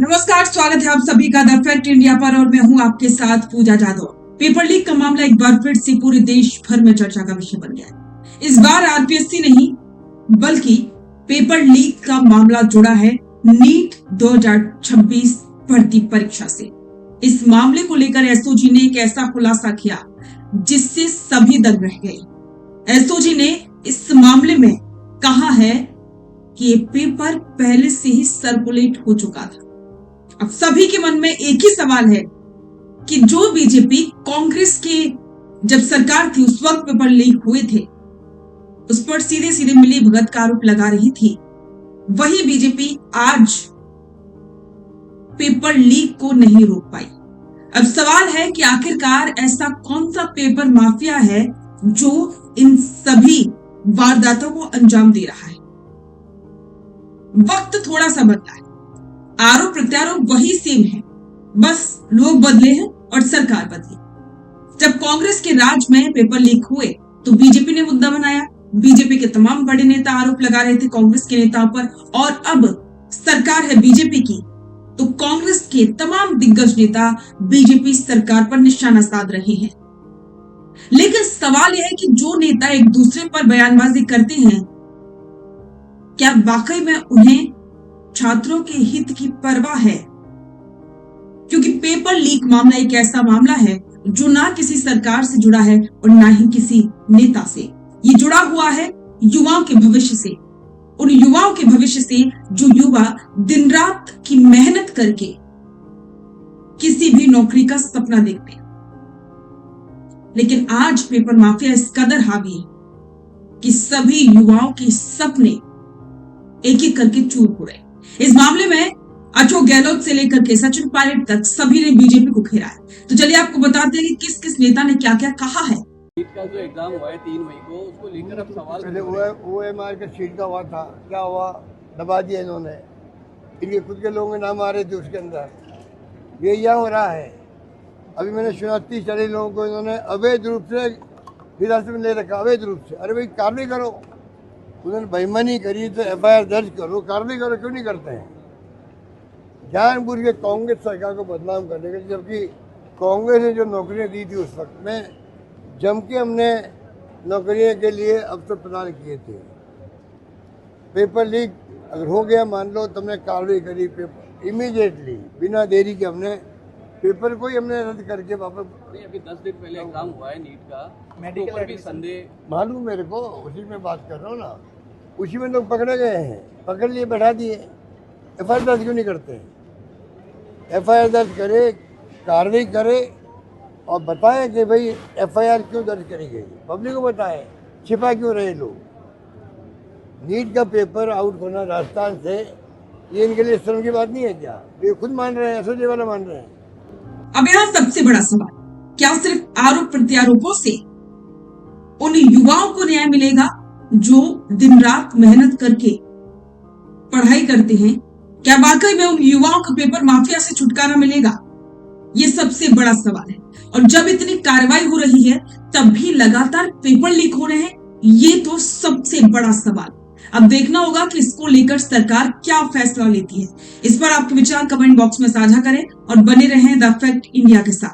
नमस्कार, स्वागत है आप सभी का द फैक्ट इंडिया पर और मैं हूं आपके साथ पूजा जाधव। पेपर लीक का मामला एक बार फिर से पूरे देश भर में चर्चा का विषय बन गया है। इस बार आरपीएससी नहीं बल्कि पेपर लीक का मामला जुड़ा है नीट 2026 भर्ती परीक्षा से। इस मामले को लेकर एसओजी ने एक ऐसा खुलासा किया जिससे सभी दंग रह गए। एसओजी ने इस मामले में कहा है कि ये पेपर पहले से ही सर्कुलेट हो चुका था। अब सभी के मन में एक ही सवाल है कि जो बीजेपी कांग्रेस के जब सरकार थी उस वक्त पेपर लीक हुए थे, उस पर सीधे सीधे मिली भगत का आरोप लगा रही थी, वही बीजेपी आज पेपर लीक को नहीं रोक पाई। अब सवाल है कि आखिरकार ऐसा कौन सा पेपर माफिया है जो इन सभी वारदातों को अंजाम दे रहा है। वक्त थोड़ा सा बदला है, आरोप प्रत्यारोप वही सेम है, बस लोग बदले हैं और सरकार बदली। जब कांग्रेस के राज में पेपर लीक हुए तो बीजेपी ने मुद्दा बनाया, बीजेपी के तमाम बड़े नेता आरोप लगा रहे थे कांग्रेस के नेताओं पर, और अब सरकार है बीजेपी की तो कांग्रेस के तमाम दिग्गज नेता बीजेपी सरकार पर निशाना साध रहे हैं। लेकिन सवाल यह है कि जो नेता एक दूसरे पर बयानबाजी करते हैं, क्या वाकई में उन्हें छात्रों के हित की परवाह है? क्योंकि पेपर लीक मामला एक ऐसा मामला है जो ना किसी सरकार से जुड़ा है और ना ही किसी नेता से। ये जुड़ा हुआ है युवाओं के भविष्य से, उन युवाओं के भविष्य से जो युवा दिन रात की मेहनत करके किसी भी नौकरी का सपना देखते हैं। लेकिन आज पेपर माफिया इस कदर हावी है कि सभी युवाओं के सपने एक एक करके चूर हो रहे। इस मामले में अशोक गहलोत से लेकर के सचिन पायलट तक सभी ने बीजेपी को घेरा है। तो चलिए आपको बताते हैं कि किस किस नेता ने क्या क्या कहा है। नीट का जो एग्जाम हुआ है 3 मई को, उसको लेकर अब सवाल पहले ओएमआर का सीट का हुआ था, क्या हुआ, दबा दिया इन्होंने। इनके खुद के लोगों के नाम आ रहे थे उसके अंदर। ये यहाँ हो रहा है। अभी मैंने सुना 30-40 लोगों को इन्होंने अवैध रूप से हिरासत में ले रखा, अवैध रूप से। अरे भाई कार्रवाई करो, उन्होंने बेईमानी करी तो एफआईआर दर्ज करो, कार्रवाई करो, क्यों नहीं करते हैं? जानबूझ के कांग्रेस सरकार को बदनाम करने के, जबकि कांग्रेस ने जो नौकरियां दी थी उस वक्त में जम के हमने नौकरियों के लिए अवसर प्रदान किए थे। पेपर लीक अगर हो गया मान लो, तो हमने कार्रवाई करी पेपर इमीडिएटली, बिना देरी के हमने पेपर को ही हमने रद्द करके वापस। अभी 10 दिन पहले एग्जाम हुआ है नीट का, मेडिकल पर भी संदेह मालूम मेरे को, उसी में बात कर रहा हूँ ना। उसी में लोग पकड़े गए हैं, पकड़ लिए, बैठा दिए। एफआईआर दर्ज क्यों नहीं करते हैं? एफआईआर दर्ज करे, कार्रवाई करे और बताए कि भाई एफआईआर क्यों दर्ज करी गई, पब्लिक को बताए, छिपा क्यों रहे लोग। नीट का पेपर आउट होना राजस्थान से, ये इनके लिए शर्म की बात नहीं है क्या? ये खुद मान रहे हैं, एसओजी वाला मान रहे हैं। अब यहाँ सबसे बड़ा सवाल, क्या सिर्फ आरोप प्रत्यारोपों से उन युवाओं को न्याय मिलेगा जो दिन रात मेहनत करके पढ़ाई करते हैं? क्या वाकई में उन युवाओं का पेपर माफिया से छुटकारा मिलेगा? ये सबसे बड़ा सवाल है। और जब इतनी कार्रवाई हो रही है तब भी लगातार पेपर लीक हो रहे हैं, ये तो सबसे बड़ा सवाल। अब देखना होगा कि इसको लेकर सरकार क्या फैसला लेती है। इस पर आपके विचार कमेंट बॉक्स में साझा करें और बने रहें द फैक्ट इंडिया के साथ।